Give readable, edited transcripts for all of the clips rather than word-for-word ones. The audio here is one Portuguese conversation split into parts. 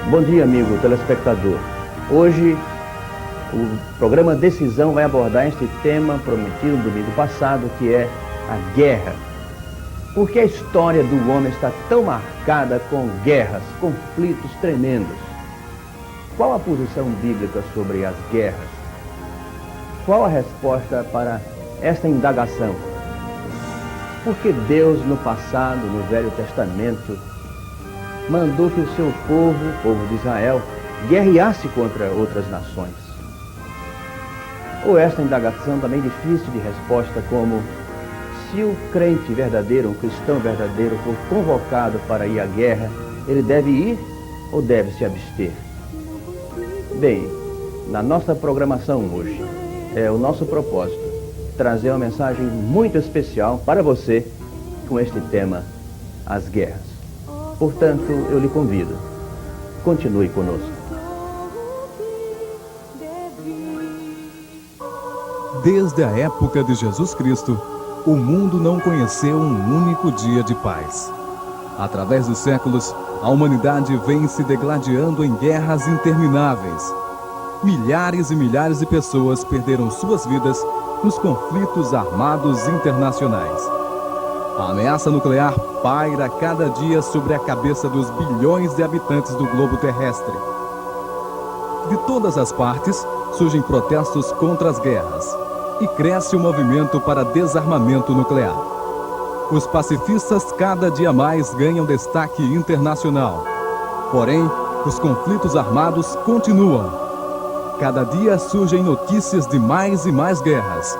Bom dia, amigo telespectador. Hoje, o programa Decisão vai abordar este tema prometido no domingo passado, que é a guerra. Por que a história do homem está tão marcada com guerras, conflitos tremendos? Qual a posição bíblica sobre as guerras? Qual a resposta para esta indagação? Por que Deus, no passado, no Velho Testamento, mandou que o seu povo, o povo de Israel, guerreasse contra outras nações? Ou esta indagação também difícil de resposta, como: se o crente verdadeiro, o cristão verdadeiro, for convocado para ir à guerra, ele deve ir ou deve se abster? Bem, na nossa programação hoje, é o nosso propósito trazer uma mensagem muito especial para você com este tema, as guerras. Portanto, eu lhe convido, continue conosco. Desde a época de Jesus Cristo, o mundo não conheceu um único dia de paz. Através dos séculos, a humanidade vem se degladiando em guerras intermináveis. Milhares e milhares de pessoas perderam suas vidas nos conflitos armados internacionais. A ameaça nuclear paira cada dia sobre a cabeça dos bilhões de habitantes do globo terrestre. De todas as partes, surgem protestos contra as guerras e cresce o movimento para desarmamento nuclear. Os pacifistas cada dia mais ganham destaque internacional. Porém, os conflitos armados continuam. Cada dia surgem notícias de mais e mais guerras.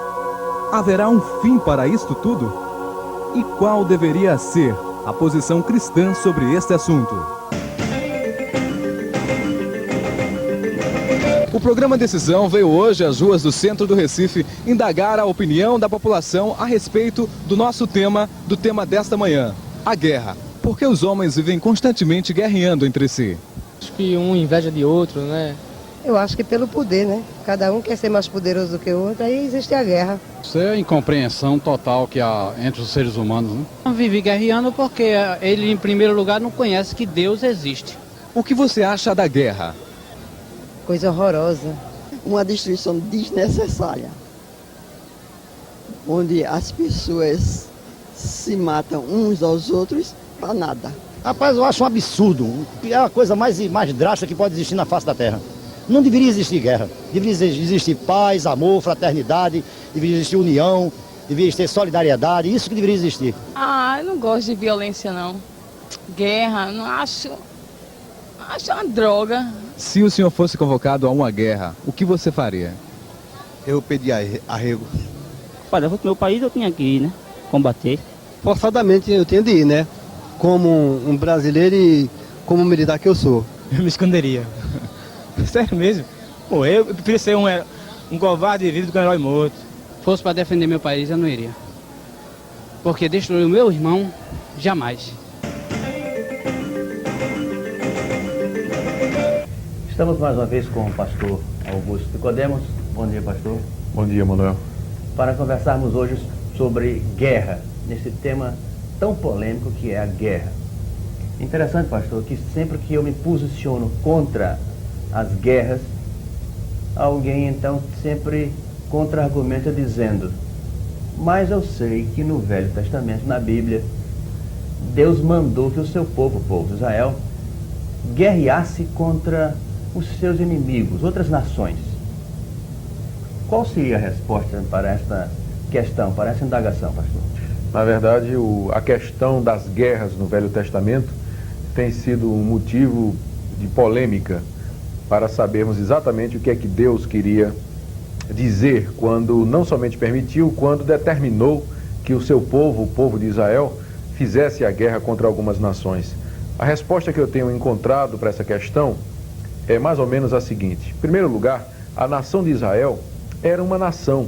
Haverá um fim para isto tudo? E qual deveria ser a posição cristã sobre este assunto? O programa Decisão veio hoje às ruas do centro do Recife indagar a opinião da população a respeito do nosso tema, do tema desta manhã, a guerra. Por que os homens vivem constantemente guerreando entre si? Acho que um inveja de outro, né? Eu acho que pelo poder, né? Cada um quer ser mais poderoso do que o outro, aí existe a guerra. Isso é a incompreensão total que há entre os seres humanos, né? Vive guerreando porque ele, em primeiro lugar, não conhece que Deus existe. O que você acha da guerra? Coisa horrorosa. Uma destruição desnecessária, onde as pessoas se matam uns aos outros para nada. Rapaz, eu acho um absurdo. É a coisa mais drástica que pode existir na face da Terra. Não deveria existir guerra. Deveria existir paz, amor, fraternidade, deveria existir união, deveria existir solidariedade, isso que deveria existir. Eu não gosto de violência, não. Guerra, não acho uma droga. Se o senhor fosse convocado a uma guerra, o que você faria? Eu pedi arrego. Olha, eu vou pro meu país, eu tinha que ir, né? Combater. Forçadamente eu tenho de ir, né? Como um brasileiro e como militar que eu sou. Eu me esconderia. Sério mesmo? Pô, eu prefiro ser um covarde vivo do que um herói morto. Se fosse para defender meu país, eu não iria. Porque destruir o meu irmão, jamais. Estamos mais uma vez com o pastor Augusto Nicodemos. Bom dia, pastor. Bom dia, Manuel. Para conversarmos hoje sobre guerra, nesse tema tão polêmico que é a guerra. Interessante, pastor, que sempre que eu me posiciono contra as guerras, alguém então sempre contra-argumenta dizendo: mas eu sei que no Velho Testamento, na Bíblia, Deus mandou que o seu povo, o povo de Israel, guerreasse contra os seus inimigos, outras nações. Qual seria a resposta para esta questão, para essa indagação, pastor? Na verdade, a questão das guerras no Velho Testamento tem sido um motivo de polêmica para sabermos exatamente o que é que Deus queria dizer quando não somente permitiu, quando determinou que o seu povo, o povo de Israel, fizesse a guerra contra algumas nações. A resposta que eu tenho encontrado para essa questão é mais ou menos a seguinte. Em primeiro lugar, a nação de Israel era uma nação,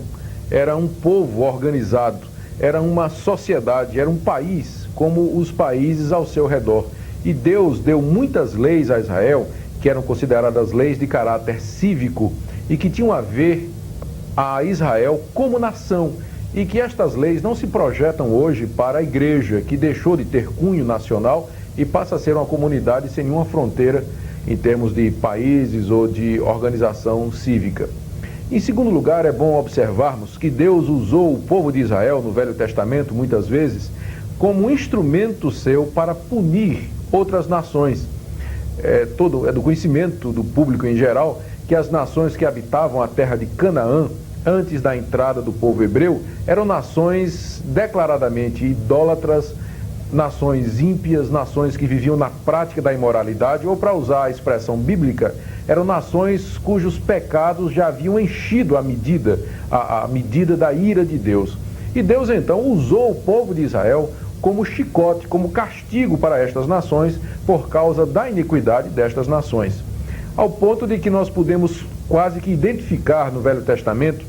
era um povo organizado, era uma sociedade, era um país como os países ao seu redor. E Deus deu muitas leis a Israel, que eram consideradas leis de caráter cívico e que tinham a ver a Israel como nação, e que estas leis não se projetam hoje para a igreja, que deixou de ter cunho nacional e passa a ser uma comunidade sem nenhuma fronteira em termos de países ou de organização cívica. Em segundo lugar, é bom observarmos que Deus usou o povo de Israel no Velho Testamento, muitas vezes, como um instrumento seu para punir outras nações. É do conhecimento do público em geral que as nações que habitavam a terra de Canaã, antes da entrada do povo hebreu, eram nações declaradamente idólatras, nações ímpias, nações que viviam na prática da imoralidade, ou, para usar a expressão bíblica, eram nações cujos pecados já haviam enchido a medida da ira de Deus. E Deus então usou o povo de Israel como chicote, como castigo para estas nações, por causa da iniquidade destas nações. Ao ponto de que nós podemos quase que identificar no Velho Testamento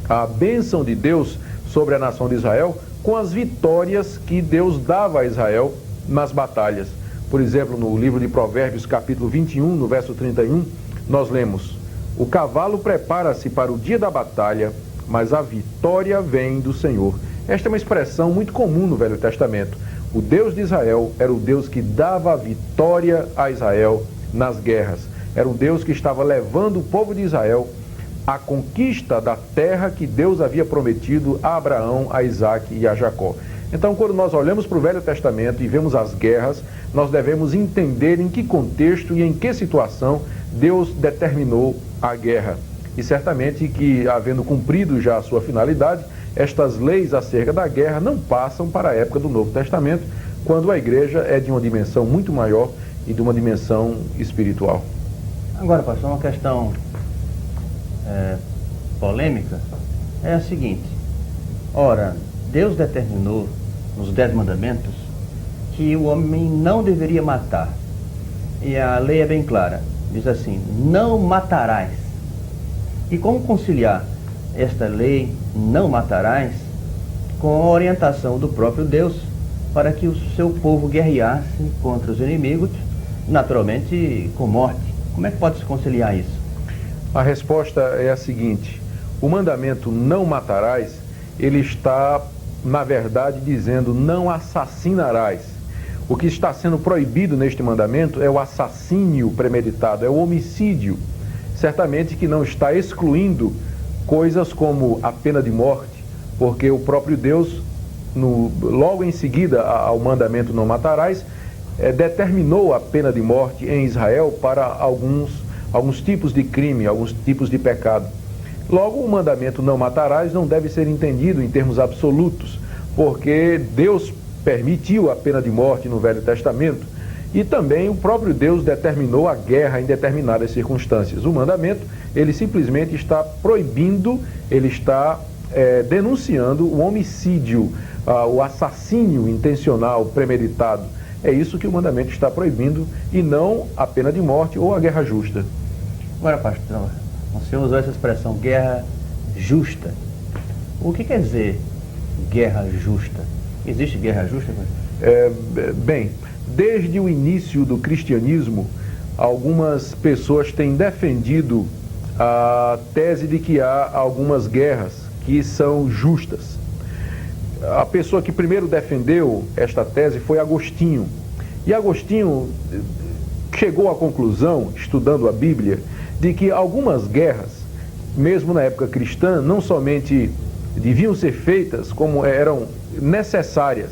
a bênção de Deus sobre a nação de Israel com as vitórias que Deus dava a Israel nas batalhas. Por exemplo, no livro de Provérbios, capítulo 21, no verso 31, nós lemos: o cavalo prepara-se para o dia da batalha, mas a vitória vem do Senhor. Esta é uma expressão muito comum no Velho Testamento. O Deus de Israel era o Deus que dava a vitória a Israel nas guerras. Era um Deus que estava levando o povo de Israel à conquista da terra que Deus havia prometido a Abraão, a Isaque e a Jacó. Então, quando nós olhamos para o Velho Testamento e vemos as guerras, nós devemos entender em que contexto e em que situação Deus determinou a guerra. E certamente que, havendo cumprido já a sua finalidade, estas leis acerca da guerra não passam para a época do Novo Testamento, quando a igreja é de uma dimensão muito maior e de uma dimensão espiritual. Agora, pastor, uma questão polêmica é a seguinte: ora, Deus determinou nos 10 mandamentos que o homem não deveria matar. E a lei é bem clara, diz assim: não matarás. E como conciliar esta lei, não matarás, com a orientação do próprio Deus para que o seu povo guerreasse contra os inimigos, naturalmente com morte? Como é que pode se conciliar isso? A resposta é a seguinte: o mandamento não matarás, ele está, na verdade, dizendo não assassinarás. O que está sendo proibido neste mandamento é o assassínio premeditado, é o homicídio. Certamente que não está excluindo coisas como a pena de morte, porque o próprio Deus, logo em seguida ao mandamento não matarás, determinou a pena de morte em Israel para alguns tipos de crime, alguns tipos de pecado. Logo, o mandamento não matarás não deve ser entendido em termos absolutos, porque Deus permitiu a pena de morte no Velho Testamento e também o próprio Deus determinou a guerra em determinadas circunstâncias. O mandamento, ele simplesmente está proibindo, ele está denunciando o homicídio, o assassínio intencional, premeditado. É isso que o mandamento está proibindo e não a pena de morte ou a guerra justa. Agora, pastor, o senhor usou essa expressão, guerra justa. O que quer dizer guerra justa? Existe guerra justa? Bem, desde o início do cristianismo, algumas pessoas têm defendido a tese de que há algumas guerras que são justas. A pessoa que primeiro defendeu esta tese foi Agostinho. E Agostinho chegou à conclusão, estudando a Bíblia, de que algumas guerras, mesmo na época cristã, não somente deviam ser feitas, como eram necessárias.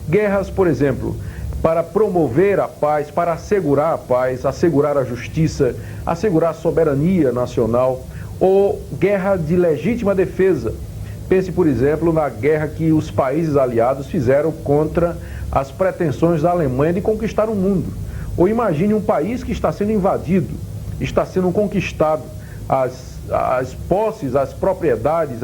Guerras, por exemplo, para promover a paz, para assegurar a paz, assegurar a justiça, assegurar a soberania nacional, ou guerra de legítima defesa. Pense, por exemplo, na guerra que os países aliados fizeram contra as pretensões da Alemanha de conquistar o mundo. Ou imagine um país que está sendo invadido, está sendo conquistado, as posses, as propriedades,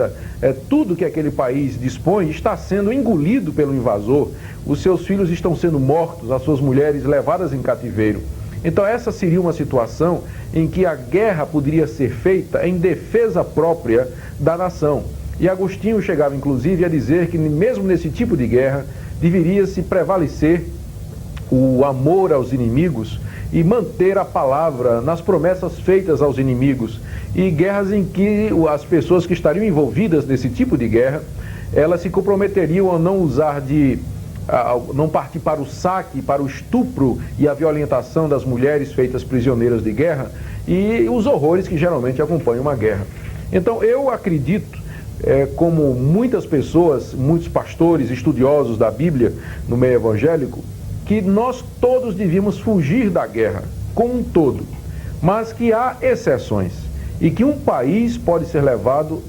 tudo que aquele país dispõe está sendo engolido pelo invasor. Os seus filhos estão sendo mortos, as suas mulheres levadas em cativeiro. Então essa seria uma situação em que a guerra poderia ser feita em defesa própria da nação. E Agostinho chegava inclusive a dizer que mesmo nesse tipo de guerra deveria se prevalecer o amor aos inimigos e manter a palavra nas promessas feitas aos inimigos. E guerras em que as pessoas que estariam envolvidas nesse tipo de guerra, elas se comprometeriam a não usar de não partir para o saque, para o estupro e a violentação das mulheres feitas prisioneiras de guerra e os horrores que geralmente acompanham uma guerra. Então eu acredito, como muitas pessoas, muitos pastores, estudiosos da Bíblia no meio evangélico, que nós todos devíamos fugir da guerra, como um todo, mas que há exceções e que um país pode ser levado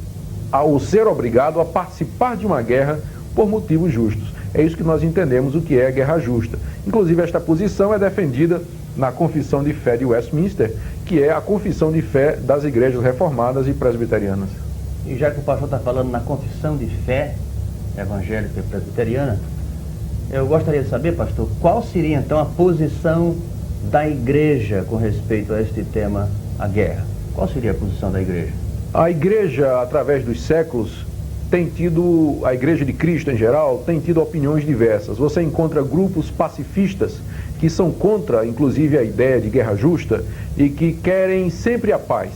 ao ser obrigado a participar de uma guerra por motivos justos. É isso que nós entendemos o que é a guerra justa. Inclusive esta posição é defendida na Confissão de Fé de Westminster, que é a confissão de fé das igrejas reformadas e presbiterianas. E já que o pastor está falando na Confissão de Fé evangélica e presbiteriana, eu gostaria de saber, pastor, qual seria então a posição da igreja com respeito a este tema, a guerra? Qual seria a posição da igreja? A igreja, através dos séculos, a Igreja de Cristo em geral, tem tido opiniões diversas. Você encontra grupos pacifistas que são contra, inclusive, a ideia de guerra justa e que querem sempre a paz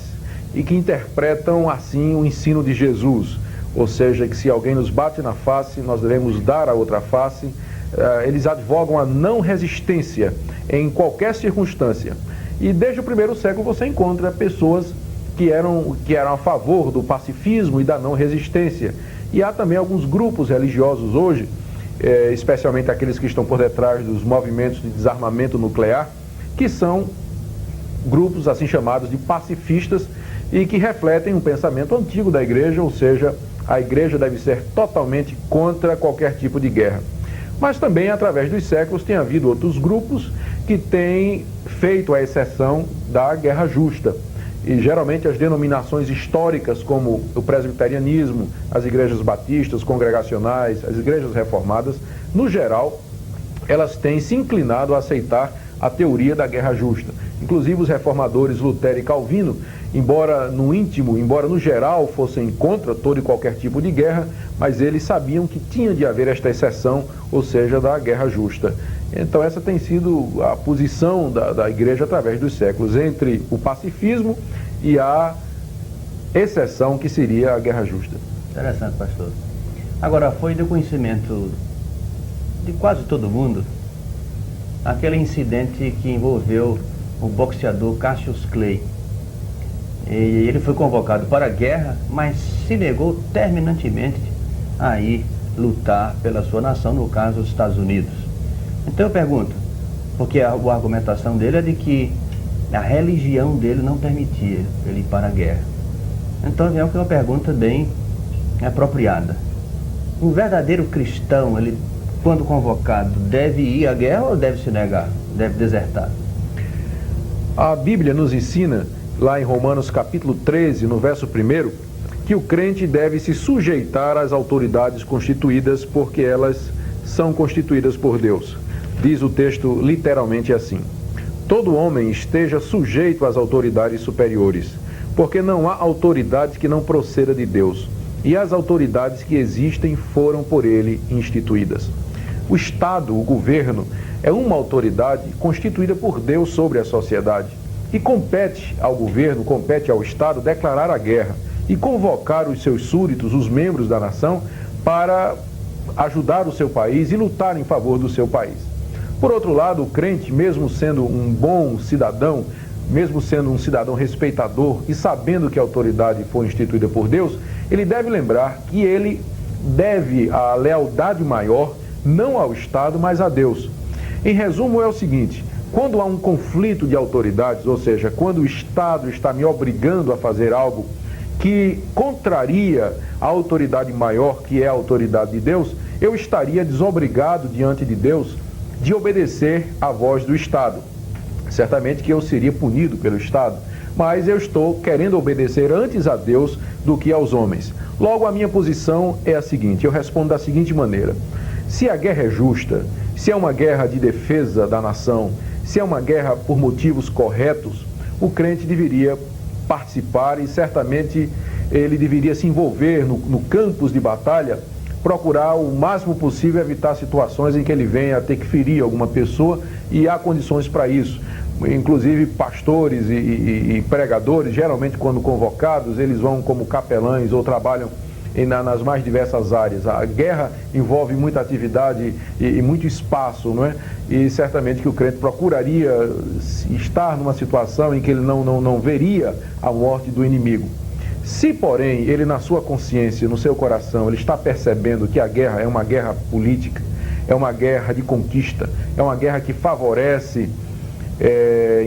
e que interpretam assim o ensino de Jesus, ou seja, que se alguém nos bate na face, nós devemos dar a outra face. Eles advogam a não resistência em qualquer circunstância. E desde o primeiro século você encontra pessoas que eram a favor do pacifismo e da não resistência. E há também alguns grupos religiosos hoje, especialmente aqueles que estão por detrás dos movimentos de desarmamento nuclear, que são grupos assim chamados de pacifistas e que refletem um pensamento antigo da igreja, ou seja, a igreja deve ser totalmente contra qualquer tipo de guerra. Mas também, através dos séculos, tem havido outros grupos que têm feito a exceção da guerra justa. E geralmente as denominações históricas, como o presbiterianismo, as igrejas batistas, congregacionais, as igrejas reformadas, no geral, elas têm se inclinado a aceitar a teoria da guerra justa. Inclusive os reformadores Lutero e Calvino, embora no íntimo, embora no geral fossem contra todo e qualquer tipo de guerra, mas eles sabiam que tinha de haver esta exceção, ou seja, da guerra justa. Então essa tem sido a posição da igreja através dos séculos, entre o pacifismo e a exceção que seria a guerra justa. Interessante, pastor. Agora, foi do conhecimento de quase todo mundo aquele incidente que envolveu o boxeador Cassius Clay. E ele foi convocado para a guerra, mas se negou terminantemente a ir lutar pela sua nação, no caso, os Estados Unidos. Então eu pergunto, porque a argumentação dele é de que a religião dele não permitia ele ir para a guerra. Então vem uma pergunta bem apropriada. Um verdadeiro cristão, ele, quando convocado, deve ir à guerra ou deve se negar, deve desertar? A Bíblia nos ensina, lá em Romanos capítulo 13, no verso 1, que o crente deve se sujeitar às autoridades constituídas, porque elas são constituídas por Deus. Diz o texto literalmente assim: todo homem esteja sujeito às autoridades superiores, porque não há autoridade que não proceda de Deus, e as autoridades que existem foram por ele instituídas. O Estado, o governo, é uma autoridade constituída por Deus sobre a sociedade, e compete ao governo, compete ao Estado declarar a guerra e convocar os seus súditos, os membros da nação, para ajudar o seu país e lutar em favor do seu país. Por outro lado, o crente, mesmo sendo um bom cidadão, mesmo sendo um cidadão respeitador e sabendo que a autoridade foi instituída por Deus, ele deve lembrar que ele deve a lealdade maior não ao Estado, mas a Deus. Em resumo, é o seguinte: quando há um conflito de autoridades, ou seja, quando o Estado está me obrigando a fazer algo que contraria a autoridade maior, que é a autoridade de Deus, eu estaria desobrigado diante de Deus de obedecer à voz do Estado. Certamente que eu seria punido pelo Estado, mas eu estou querendo obedecer antes a Deus do que aos homens. Logo, a minha posição é a seguinte: eu respondo da seguinte maneira: se a guerra é justa, se é uma guerra de defesa da nação, se é uma guerra por motivos corretos, o crente deveria participar e certamente ele deveria se envolver no campus de batalha, procurar o máximo possível evitar situações em que ele venha a ter que ferir alguma pessoa, e há condições para isso. Inclusive pastores e pregadores, geralmente quando convocados, eles vão como capelães ou trabalham nas mais diversas áreas. A guerra envolve muita atividade e muito espaço, não é? E certamente que o crente procuraria estar numa situação em que ele não veria a morte do inimigo. Se, porém, ele na sua consciência, no seu coração, ele está percebendo que a guerra é uma guerra política, é uma guerra de conquista, é uma guerra que favorece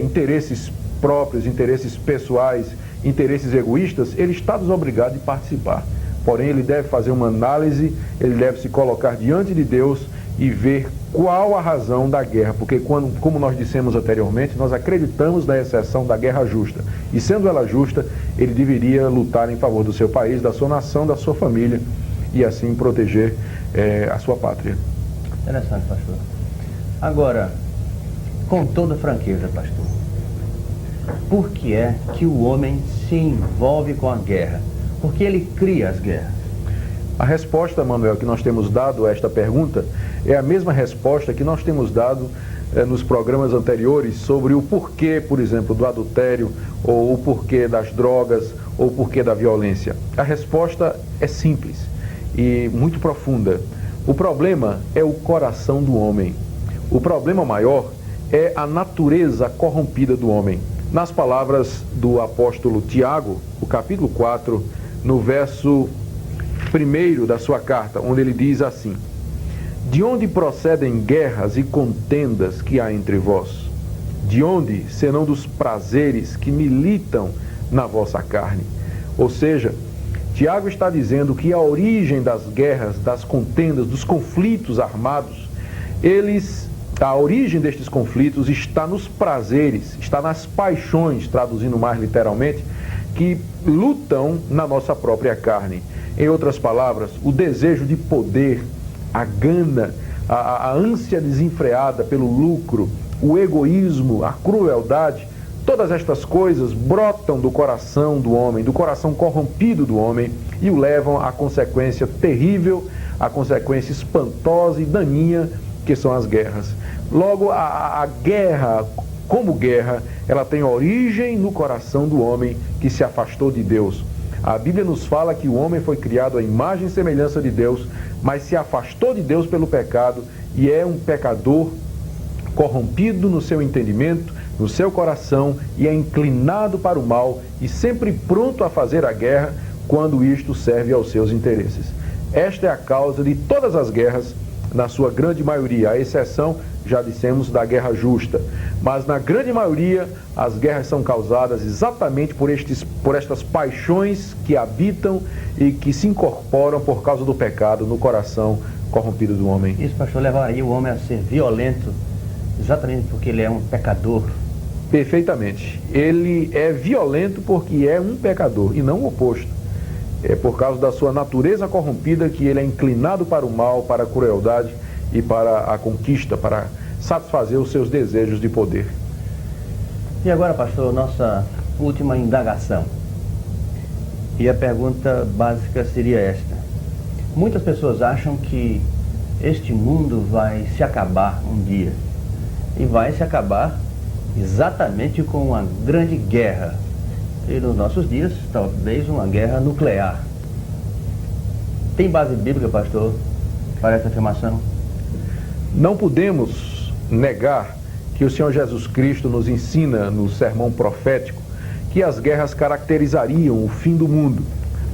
interesses próprios, interesses pessoais, interesses egoístas, ele está desobrigado de participar. Porém, ele deve fazer uma análise, ele deve se colocar diante de Deus e ver qual a razão da guerra, porque como nós dissemos anteriormente, nós acreditamos na exceção da guerra justa. E sendo ela justa, ele deveria lutar em favor do seu país, da sua nação, da sua família e assim proteger a sua pátria. Interessante, pastor. Agora, com toda franqueza, pastor, por que é que o homem se envolve com a guerra? Por que ele cria as guerras? A resposta, Manuel, que nós temos dado a esta pergunta é a mesma resposta que nós temos dado nos programas anteriores sobre o porquê, por exemplo, do adultério, ou o porquê das drogas, ou o porquê da violência. A resposta é simples e muito profunda. O problema é o coração do homem. O problema maior é a natureza corrompida do homem. Nas palavras do apóstolo Tiago, o capítulo 4, no verso 1 da sua carta, onde ele diz assim: de onde procedem guerras e contendas que há entre vós? De onde, senão dos prazeres que militam na vossa carne? Ou seja, Tiago está dizendo que a origem das guerras, das contendas, dos conflitos armados, a origem destes conflitos está nos prazeres, está nas paixões, traduzindo mais literalmente, que lutam na nossa própria carne. Em outras palavras, o desejo de poder, a gana, a ânsia desenfreada pelo lucro, o egoísmo, a crueldade, todas estas coisas brotam do coração do homem, do coração corrompido do homem e o levam à consequência terrível, à consequência espantosa e daninha que são as guerras. Logo, a guerra, como guerra, ela tem origem no coração do homem que se afastou de Deus. A Bíblia nos fala que o homem foi criado à imagem e semelhança de Deus, mas se afastou de Deus pelo pecado e é um pecador corrompido no seu entendimento, no seu coração, e é inclinado para o mal e sempre pronto a fazer a guerra quando isto serve aos seus interesses. Esta é a causa de todas as guerras, na sua grande maioria, à exceção, já dissemos, da guerra justa. Mas na grande maioria, as guerras são causadas exatamente por estas paixões que habitam e que se incorporam por causa do pecado no coração corrompido do homem. Isso, pastor, levaria o homem a ser violento exatamente porque ele é um pecador? Perfeitamente. Ele é violento porque é um pecador e não o oposto. É por causa da sua natureza corrompida que ele é inclinado para o mal, para a crueldade e para a conquista, para satisfazer os seus desejos de poder. E agora, pastor, nossa última indagação. E a pergunta básica seria esta: muitas pessoas acham que este mundo vai se acabar um dia. E vai se acabar exatamente com uma grande guerra. E nos nossos dias, talvez uma guerra nuclear. Tem base bíblica, pastor, para essa afirmação? Não podemos negar que o Senhor Jesus Cristo nos ensina no sermão profético que as guerras caracterizariam o fim do mundo,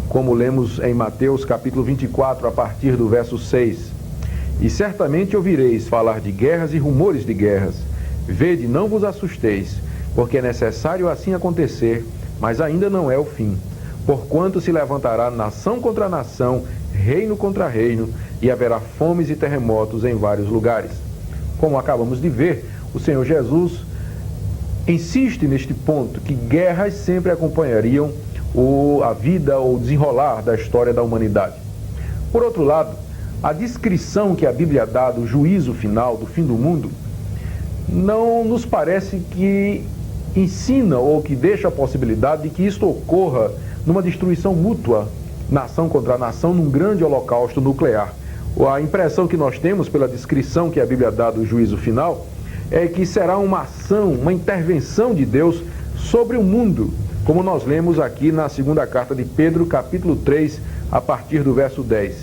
como lemos em Mateus capítulo 24, a partir do verso 6. E certamente ouvireis falar de guerras e rumores de guerras. Vede, não vos assusteis, porque é necessário assim acontecer, mas ainda não é o fim. Porquanto se levantará nação contra nação, reino contra reino, e haverá fomes e terremotos em vários lugares. Como acabamos de ver, o Senhor Jesus insiste neste ponto, que guerras sempre acompanhariam a vida ou o desenrolar da história da humanidade. Por outro lado, a descrição que a Bíblia dá do juízo final, do fim do mundo, não nos parece que ensina ou que deixa a possibilidade de que isto ocorra numa destruição mútua, nação contra nação, num grande holocausto nuclear. A impressão que nós temos pela descrição que a Bíblia dá do juízo final é que será uma ação, uma intervenção de Deus sobre o mundo, como nós lemos aqui na segunda carta de Pedro, capítulo 3, a partir do verso 10.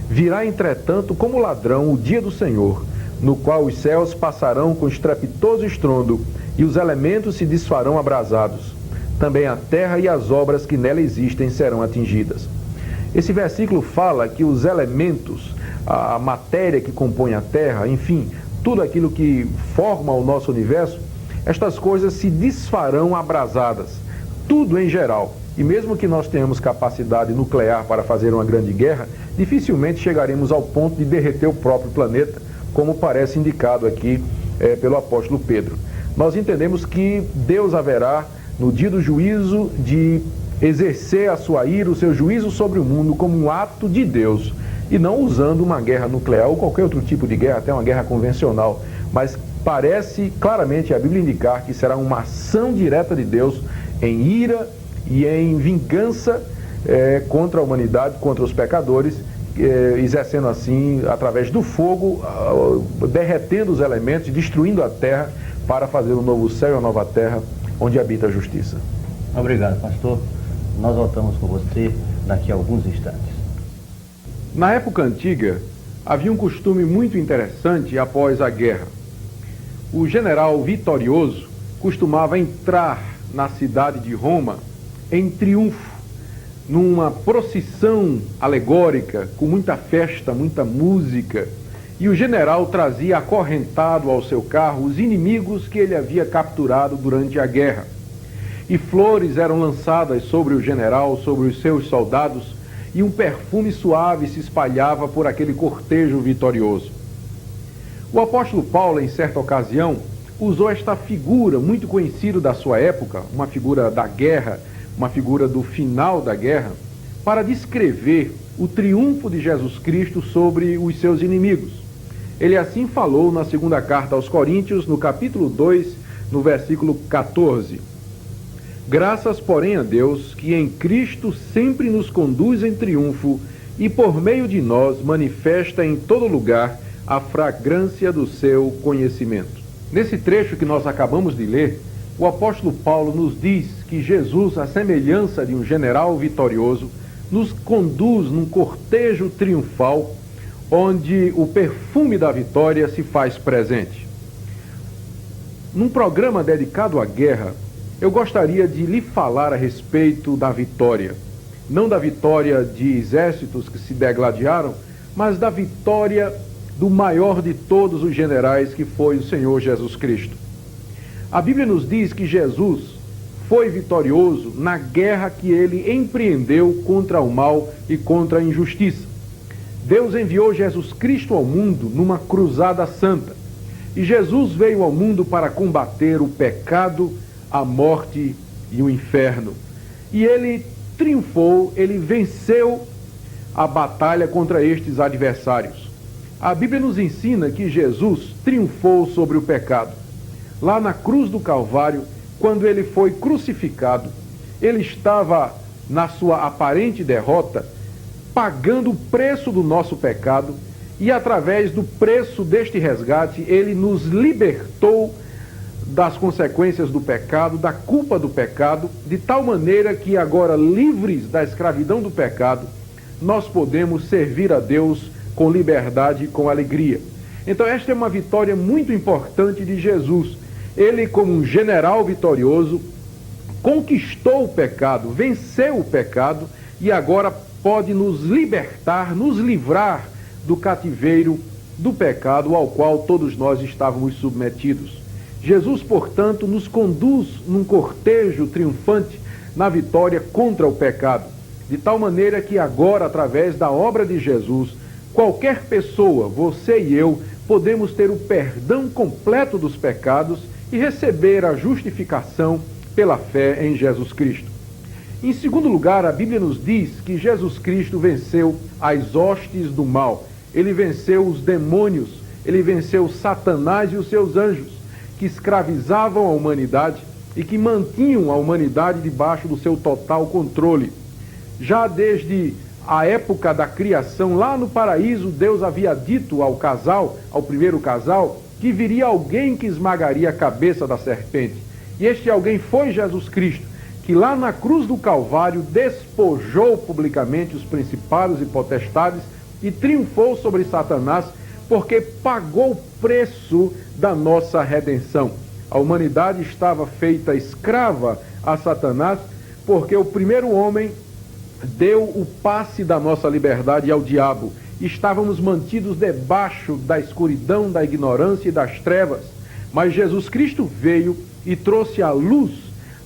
Virá, entretanto, como ladrão o dia do Senhor, no qual os céus passarão com estrepitoso estrondo e os elementos se desfarão abrasados. Também a terra e as obras que nela existem serão atingidas. Esse versículo fala que os elementos, a matéria que compõe a terra, enfim, tudo aquilo que forma o nosso universo, estas coisas se desfarão abrasadas, tudo em geral. E mesmo que nós tenhamos capacidade nuclear para fazer uma grande guerra, dificilmente chegaremos ao ponto de derreter o próprio planeta, como parece indicado aqui pelo apóstolo Pedro. Nós entendemos que Deus haverá, no dia do juízo, de exercer a sua ira, o seu juízo sobre o mundo como um ato de Deus, e não usando uma guerra nuclear ou qualquer outro tipo de guerra, até uma guerra convencional, mas parece claramente a Bíblia indicar que será uma ação direta de Deus em ira e em vingança contra a humanidade, contra os pecadores, exercendo assim, através do fogo, derretendo os elementos, destruindo a terra, para fazer um novo céu e uma nova terra, onde habita a justiça. Obrigado, pastor. Nós voltamos com você daqui a alguns instantes. Na época antiga, havia um costume muito interessante após a guerra. O general vitorioso costumava entrar na cidade de Roma em triunfo, numa procissão alegórica, com muita festa, muita música, e o general trazia acorrentado ao seu carro os inimigos que ele havia capturado durante a guerra. E flores eram lançadas sobre o general, sobre os seus soldados, e um perfume suave se espalhava por aquele cortejo vitorioso. O apóstolo Paulo, em certa ocasião, usou esta figura muito conhecida da sua época, uma figura da guerra, uma figura do final da guerra, para descrever o triunfo de Jesus Cristo sobre os seus inimigos. Ele assim falou na segunda carta aos Coríntios, no capítulo 2, no versículo 14. Graças, porém, a Deus, que em Cristo sempre nos conduz em triunfo e por meio de nós manifesta em todo lugar a fragrância do seu conhecimento. Nesse trecho que nós acabamos de ler, o apóstolo Paulo nos diz que Jesus, à semelhança de um general vitorioso, nos conduz num cortejo triunfal, onde o perfume da vitória se faz presente. Num programa dedicado à guerra, eu gostaria de lhe falar a respeito da vitória. Não da vitória de exércitos que se degladiaram, mas da vitória do maior de todos os generais, que foi o Senhor Jesus Cristo. A Bíblia nos diz que Jesus foi vitorioso na guerra que ele empreendeu contra o mal e contra a injustiça. Deus enviou Jesus Cristo ao mundo numa cruzada santa. E Jesus veio ao mundo para combater o pecado, a morte e o inferno. E ele triunfou, ele venceu a batalha contra estes adversários. A Bíblia nos ensina que Jesus triunfou sobre o pecado. Lá na cruz do Calvário, quando ele foi crucificado, ele estava, na sua aparente derrota, pagando o preço do nosso pecado, e através do preço deste resgate, ele nos libertou das consequências do pecado, da culpa do pecado, de tal maneira que agora, livres da escravidão do pecado, nós podemos servir a Deus com liberdade e com alegria. Então esta é uma vitória muito importante de Jesus. Ele, como um general vitorioso, conquistou o pecado, venceu o pecado e agora pode nos libertar, nos livrar do cativeiro do pecado ao qual todos nós estávamos submetidos. Jesus, portanto, nos conduz num cortejo triunfante na vitória contra o pecado, de tal maneira que agora, através da obra de Jesus, qualquer pessoa, você e eu, podemos ter o perdão completo dos pecados e receber a justificação pela fé em Jesus Cristo. Em segundo lugar, a Bíblia nos diz que Jesus Cristo venceu as hostes do mal. Ele venceu os demônios, ele venceu Satanás e os seus anjos, que escravizavam a humanidade e que mantinham a humanidade debaixo do seu total controle. Já desde a época da criação, lá no paraíso, Deus havia dito ao casal, ao primeiro casal, que viria alguém que esmagaria a cabeça da serpente. E este alguém foi Jesus Cristo, que lá na cruz do Calvário despojou publicamente os principados e potestades e triunfou sobre Satanás, porque pagou o preço da nossa redenção. A humanidade estava feita escrava a Satanás, porque o primeiro homem deu o passe da nossa liberdade ao diabo. Estávamos mantidos debaixo da escuridão, da ignorância e das trevas. Mas Jesus Cristo veio e trouxe a luz,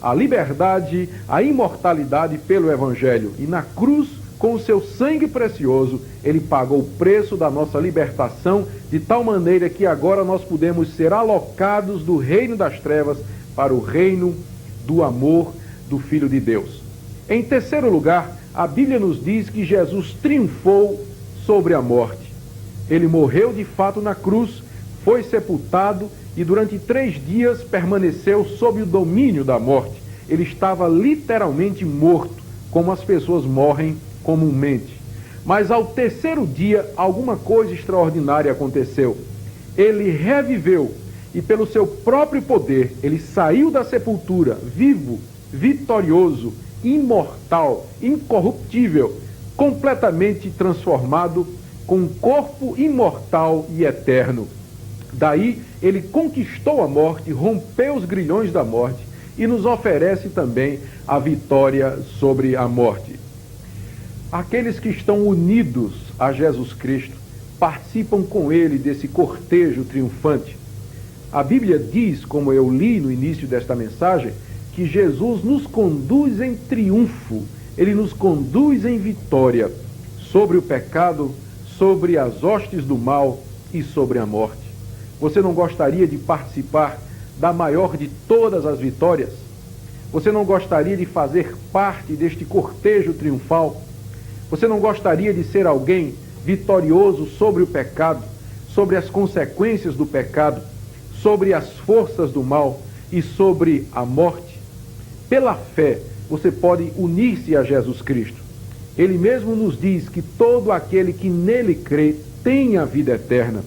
a liberdade, a imortalidade pelo Evangelho. E na cruz, com o seu sangue precioso, ele pagou o preço da nossa libertação, de tal maneira que agora nós podemos ser alocados do reino das trevas para o reino do amor do Filho de Deus. Em terceiro lugar, a Bíblia nos diz que Jesus triunfou sobre a morte. Ele morreu de fato na cruz, foi sepultado e durante 3 dias permaneceu sob o domínio da morte. Ele estava literalmente morto, como as pessoas morrem comumente. Mas ao terceiro dia, alguma coisa extraordinária aconteceu. Ele reviveu e pelo seu próprio poder, ele saiu da sepultura, vivo, vitorioso, imortal, incorruptível, completamente transformado, com um corpo imortal e eterno. Daí, ele conquistou a morte, rompeu os grilhões da morte e nos oferece também a vitória sobre a morte. Aqueles que estão unidos a Jesus Cristo participam com ele desse cortejo triunfante. A Bíblia diz, como eu li no início desta mensagem, que Jesus nos conduz em triunfo, ele nos conduz em vitória sobre o pecado, sobre as hostes do mal e sobre a morte. Você não gostaria de participar da maior de todas as vitórias? Você não gostaria de fazer parte deste cortejo triunfal? Você não gostaria de ser alguém vitorioso sobre o pecado, sobre as consequências do pecado, sobre as forças do mal e sobre a morte? Pela fé, você pode unir-se a Jesus Cristo. Ele mesmo nos diz que todo aquele que nele crê tem a vida eterna.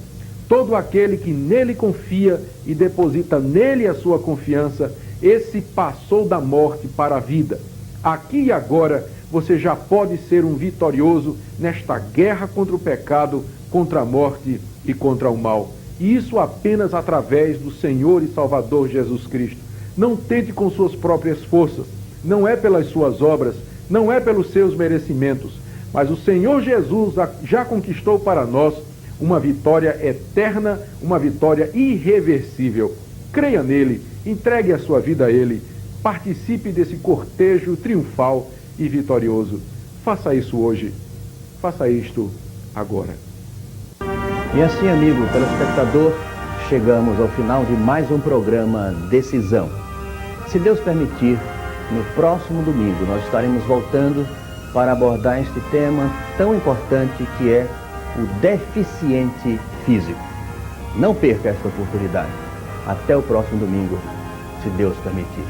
Todo aquele que nele confia e deposita nele a sua confiança, esse passou da morte para a vida. Aqui e agora, você já pode ser um vitorioso nesta guerra contra o pecado, contra a morte e contra o mal. E isso apenas através do Senhor e Salvador Jesus Cristo. Não tente com suas próprias forças, não é pelas suas obras, não é pelos seus merecimentos, mas o Senhor Jesus já conquistou para nós uma vitória eterna, uma vitória irreversível. Creia nele, entregue a sua vida a ele, participe desse cortejo triunfal e vitorioso. Faça isso hoje, faça isto agora. E assim, amigo telespectador, chegamos ao final de mais um programa Decisão. Se Deus permitir, no próximo domingo nós estaremos voltando para abordar este tema tão importante que é o deficiente físico. Não perca esta oportunidade. Até o próximo domingo, se Deus permitir.